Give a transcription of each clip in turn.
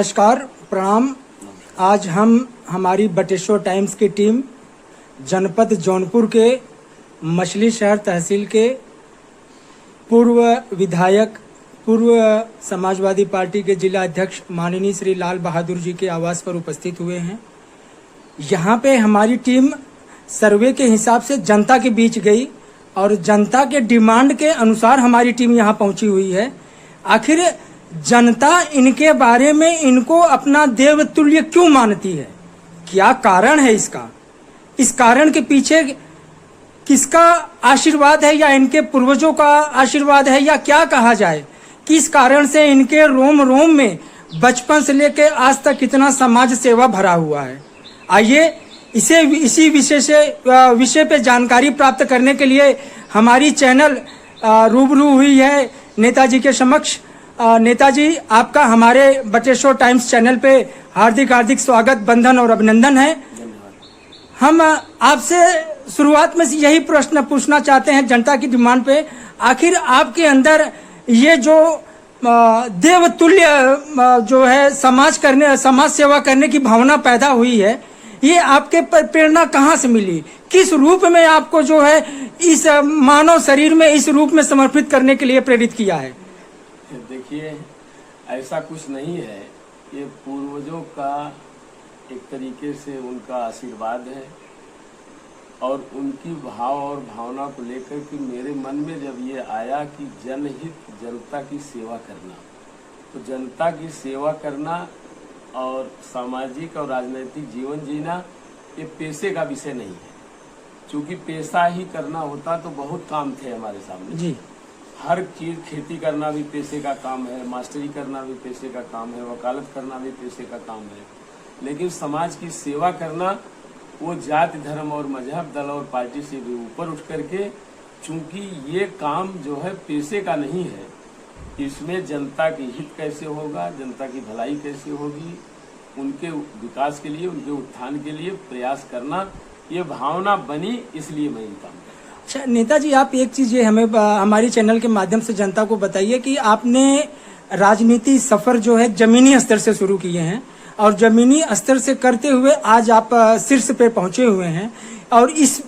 नमस्कार, प्रणाम। आज हम हमारी बटेश्वर टाइम्स की टीम जनपद जौनपुर के मछली शहर तहसील के पूर्व विधायक, पूर्व समाजवादी पार्टी के जिला अध्यक्ष माननीय श्री लाल बहादुर जी के आवास पर उपस्थित हुए हैं। यहाँ पे हमारी टीम सर्वे के हिसाब से जनता के बीच गई और जनता के डिमांड के अनुसार हमारी टीम यहाँ पहुंची हुई है। आखिर जनता इनके बारे में इनको अपना देवतुल्य क्यों मानती है? क्या कारण है इसका? इस कारण के पीछे किसका आशीर्वाद है, या इनके पूर्वजों का आशीर्वाद है, या क्या कहा जाए? किस कारण से इनके रोम रोम में बचपन से लेकर आज तक कितना समाज सेवा भरा हुआ है? आइए इसी विषय पे जानकारी प्राप्त करने के लिए हमारी चैनल रूबरू हुई है नेताजी के समक्ष। नेताजी, आपका हमारे बटेश्वर टाइम्स चैनल पे हार्दिक स्वागत, बंधन और अभिनंदन है। हम आपसे शुरुआत में यही प्रश्न पूछना चाहते हैं जनता की डिमांड पे। आखिर आपके अंदर ये जो देवतुल्य जो है समाज सेवा करने की भावना पैदा हुई है, ये आपके प्रेरणा कहाँ से मिली? किस रूप में आपको जो है इस मानव शरीर में इस रूप में समर्पित करने के लिए प्रेरित किया है? देखिए, ऐसा कुछ नहीं है, ये पूर्वजों का एक तरीके से उनका आशीर्वाद है और उनकी भाव और भावना को लेकर के मेरे मन में जब ये आया कि जनहित, जनता की सेवा करना, तो जनता की सेवा करना और सामाजिक और राजनीतिक जीवन जीना ये पेशे का विषय नहीं है। क्योंकि पेशा ही करना होता तो बहुत काम थे हमारे सामने जी। हर चीज, खेती करना भी पेशे का काम है, मास्टरी करना भी पेशे का काम है, वकालत करना भी पेशे का काम है। लेकिन समाज की सेवा करना वो जाति, धर्म और मजहब, दल और पार्टी से भी ऊपर उठ करके, चूंकि ये काम जो है पेशे का नहीं है, इसमें जनता की हित कैसे होगा, जनता की भलाई कैसे होगी, उनके विकास के लिए, उनके उत्थान के लिए प्रयास करना, ये भावना बनी, इसलिए मैं इन काम। अच्छा नेताजी, आप एक चीज ये हमें हमारी चैनल के माध्यम से जनता को बताइए कि आपने राजनीति सफर जो है जमीनी स्तर से शुरू किए हैं और जमीनी स्तर से करते हुए आज आप शीर्ष पे पहुंचे हुए हैं, और इस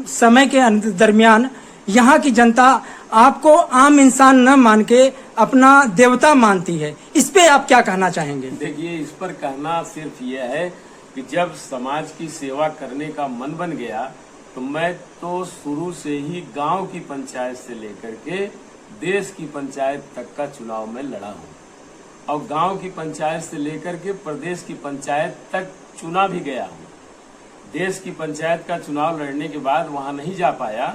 समय के दरमियान यहाँ की जनता आपको आम इंसान न मान के अपना देवता मानती है। इस पे आप क्या कहना चाहेंगे? देखिए, इस पर कहना सिर्फ ये है कि जब समाज की सेवा करने का मन बन गया तो मैं तो शुरू से ही गांव की पंचायत से लेकर के देश की पंचायत तक का चुनाव में लड़ा हूं और गांव की पंचायत से लेकर के प्रदेश की पंचायत तक चुना भी गया हूं। देश की पंचायत का चुनाव लड़ने के बाद वहां नहीं जा पाया,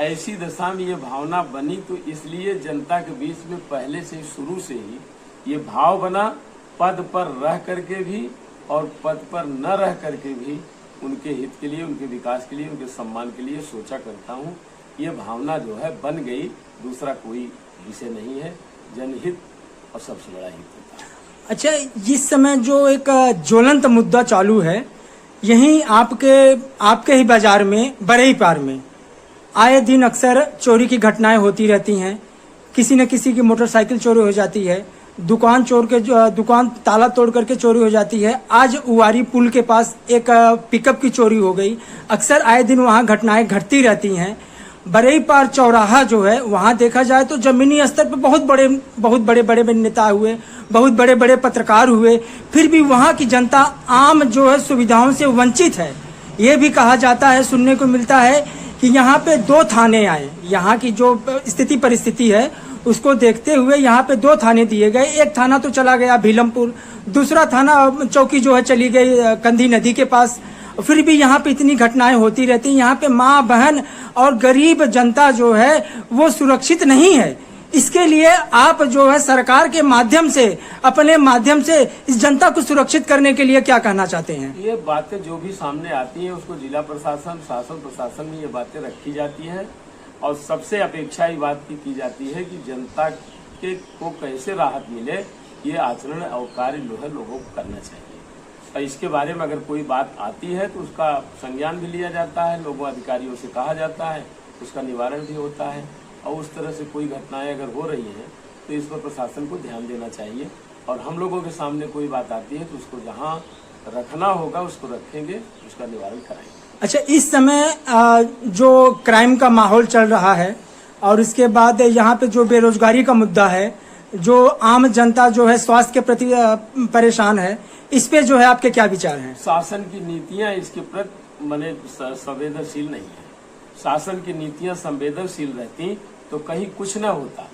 ऐसी दशा में ये भावना बनी, तो इसलिए जनता के बीच में पहले से शुरू से ही ये भाव बना, पद पर रह करके भी और पद पर न रह करके भी उनके हित के लिए, उनके विकास के लिए, उनके सम्मान के लिए सोचा करता हूँ। ये भावना जो है बन गई, दूसरा कोई विषय नहीं है, जनहित और सबसे बड़ा हित होता है। अच्छा, इस समय जो एक ज्वलंत मुद्दा चालू है, यहीं आपके ही बाजार में, बरई पार में आए दिन अक्सर चोरी की घटनाएं होती रहती हैं। किसी न किसी की मोटरसाइकिल चोरी हो जाती है, दुकान ताला तोड़ करके चोरी हो जाती है। आज उवारी पुल के पास एक पिकअप की चोरी हो गई। अक्सर आए दिन वहां घटनाएं घटती रहती हैं। बरई पार चौराहा जो है, वहां देखा जाए तो जमीनी स्तर पर बहुत बड़े नेता हुए, बहुत बड़े पत्रकार हुए, फिर भी वहां की जनता आम जो है सुविधाओं से वंचित है। ये भी कहा जाता है, सुनने को मिलता है कि यहाँ पे 2 थाने आए। यहाँ की जो परिस्थिति है उसको देखते हुए यहाँ पे 2 थाने दिए गए। एक थाना तो चला गया भीलमपुर, दूसरा थाना चौकी जो है चली गई कंधी नदी के पास। फिर भी यहाँ पे इतनी घटनाएं होती रहती हैं। यहाँ पे माँ, बहन और गरीब जनता जो है वो सुरक्षित नहीं है। इसके लिए आप जो है सरकार के माध्यम से, अपने माध्यम से इस जनता को सुरक्षित करने के लिए क्या कहना चाहते हैं? ये बातें जो भी सामने आती है उसको जिला प्रशासन, शासन प्रशासन में ये बातें रखी जाती है और सबसे अपेक्षा ये बात की जाती है कि जनता के को कैसे राहत मिले, ये आचरण और कार्य लोगों को करना चाहिए। और इसके बारे में अगर कोई बात आती है तो उसका संज्ञान भी लिया जाता है, लोगों अधिकारियों से कहा जाता है, उसका निवारण भी होता है। और उस तरह से कोई घटनाएं अगर हो रही हैं तो इस पर प्रशासन को ध्यान देना चाहिए और हम लोगों के सामने कोई बात आती है तो उसको जहाँ रखना होगा उसको रखेंगे, उसका निवारण कराएंगे। अच्छा, इस समय जो क्राइम का माहौल चल रहा है और इसके बाद यहाँ पे जो बेरोजगारी का मुद्दा है, जो आम जनता जो है स्वास्थ्य के प्रति परेशान है, इस पे जो है आपके क्या विचार हैं? शासन की नीतियां इसके प्रति माने संवेदनशील नहीं है। शासन की नीतियां संवेदनशील रहती तो कहीं कुछ न होता।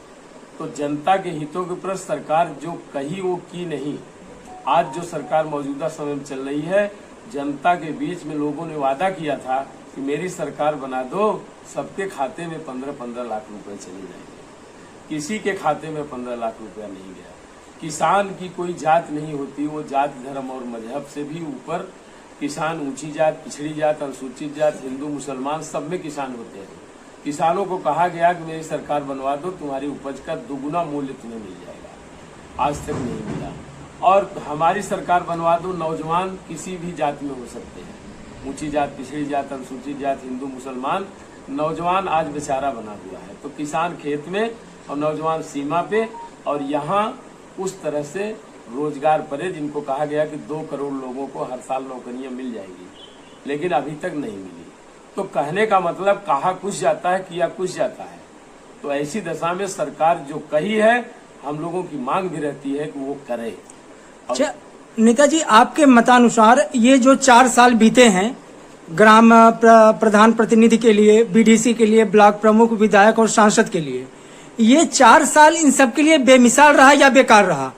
तो जनता के हितों के प्रति सरकार जो कही वो की नहीं। आज जो सरकार मौजूदा समय में चल रही है, जनता के बीच में लोगों ने वादा किया था कि मेरी सरकार बना दो, सबके खाते में 15-15 लाख रुपए चले जाएंगे। किसी के खाते में 15 लाख रुपया नहीं गया। किसान की कोई जात नहीं होती, वो जात धर्म और मजहब से भी ऊपर किसान, ऊंची जात, पिछड़ी जात, अनुसूचित जात, हिंदू मुसलमान सब में किसान होते हैं। किसानों को कहा गया कि मेरी सरकार बनवा दो, तुम्हारी उपज का दुगुना मूल्य तुम्हें मिल जाएगा। आज तक नहीं मिला। और हमारी सरकार बनवा दो, नौजवान किसी भी जात में हो सकते हैं, ऊंची जात, पिछड़ी जात, अनुसूचित जात, हिंदू मुसलमान, नौजवान आज बेचारा बना हुआ है। तो किसान खेत में और नौजवान सीमा पे, और यहाँ उस तरह से रोजगार परे, जिनको कहा गया कि 2 करोड़ लोगों को हर साल नौकरियां मिल जाएगी, लेकिन अभी तक नहीं मिली। तो कहने का मतलब कहा कुछ जाता है, किया कुछ जाता है। तो ऐसी दशा में सरकार जो कही है, हम लोगों की मांग भी रहती है कि वो करे। अच्छा नेताजी, आपके मतानुसार ये जो 4 साल बीते हैं ग्राम प्रधान प्रतिनिधि के लिए, बीडीसी के लिए, ब्लॉक प्रमुख, विधायक और सांसद के लिए, ये 4 साल इन सब के लिए बेमिसाल रहा या बेकार रहा?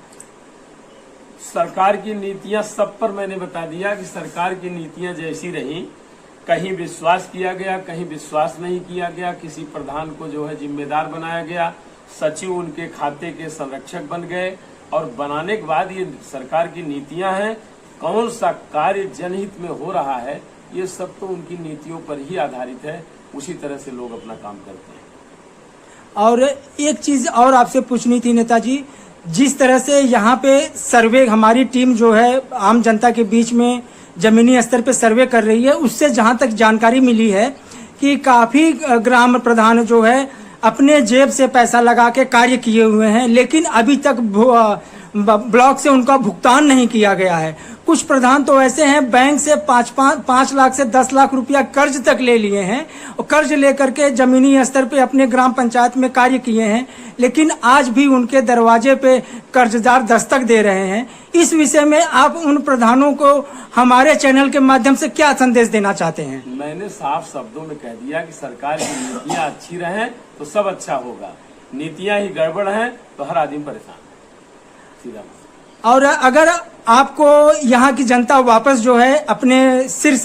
सरकार की नीतियां सब पर मैंने बता दिया कि सरकार की नीतियां जैसी रही, कहीं विश्वास किया गया, कहीं विश्वास नहीं किया गया। किसी प्रधान को जो है जिम्मेदार बनाया गया, सचिव उनके खाते के संरक्षक बन गए, और बनाने के बाद ये सरकार की नीतियां हैं। कौन सा कार्य जनहित में हो रहा है, ये सब तो उनकी नीतियों पर ही आधारित है। उसी तरह से लोग अपना काम करते हैं। और एक चीज और आपसे पूछनी थी नेताजी, जिस तरह से यहाँ पे सर्वे हमारी टीम जो है आम जनता के बीच में जमीनी स्तर पे सर्वे कर रही है, उससे जहाँ तक जानकारी मिली है कि काफी ग्राम प्रधान जो है अपने जेब से पैसा लगा के कार्य किए हुए हैं, लेकिन अभी तक ब्लॉक से उनका भुगतान नहीं किया गया है। कुछ प्रधान तो ऐसे हैं बैंक से 5 लाख से 10 लाख रुपया कर्ज तक ले लिए हैं और कर्ज लेकर के जमीनी स्तर पे अपने ग्राम पंचायत में कार्य किए हैं, लेकिन आज भी उनके दरवाजे पे कर्जदार दस्तक दे रहे हैं। इस विषय में आप उन प्रधानों को हमारे चैनल के माध्यम से क्या संदेश देना चाहते हैं? मैंने साफ शब्दों में कह दिया कि सरकार की नीतियां अच्छी रहें तो सब अच्छा होगा, नीतियां ही गड़बड़ हैं तो हर आदमी परेशान। सीधा। और अगर आपको यहाँ की जनता वापस जो है अपने सिर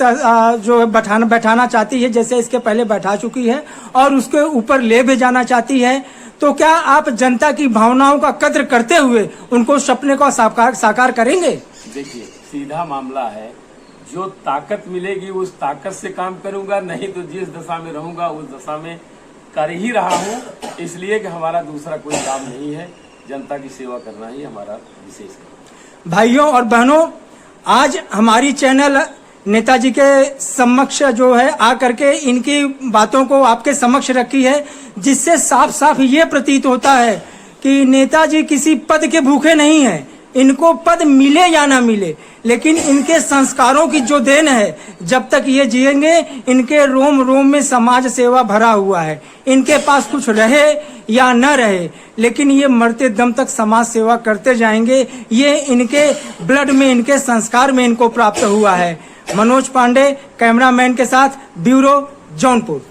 जो है बैठाना चाहती है, जैसे इसके पहले बैठा चुकी है, और उसके ऊपर ले भी जाना चाहती है, तो क्या आप जनता की भावनाओं का कद्र करते हुए उनको सपने को साकार करेंगे? देखिए, सीधा मामला है, जो ताकत मिलेगी उस ताकत से काम करूंगा, नहीं तो जिस दशा में रहूंगा उस दशा में कर ही रहा हूँ। इसलिए कि हमारा दूसरा कोई काम नहीं है, जनता की सेवा करना ही हमारा विशेष है। भाइयों और बहनों, आज हमारी चैनल नेताजी के समक्ष जो है आकर के इनकी बातों को आपके समक्ष रखी है, जिससे साफ साफ ये प्रतीत होता है कि नेताजी किसी पद के भूखे नहीं हैं। इनको पद मिले या ना मिले, लेकिन इनके संस्कारों की जो देन है, जब तक ये जिएंगे इनके रोम रोम में समाज सेवा भरा हुआ है। इनके पास कुछ रहे या न रहे, लेकिन ये मरते दम तक समाज सेवा करते जाएंगे। ये इनके ब्लड में, इनके संस्कार में इनको प्राप्त हुआ है। मनोज पांडे कैमरामैन के साथ, ब्यूरो जौनपुर।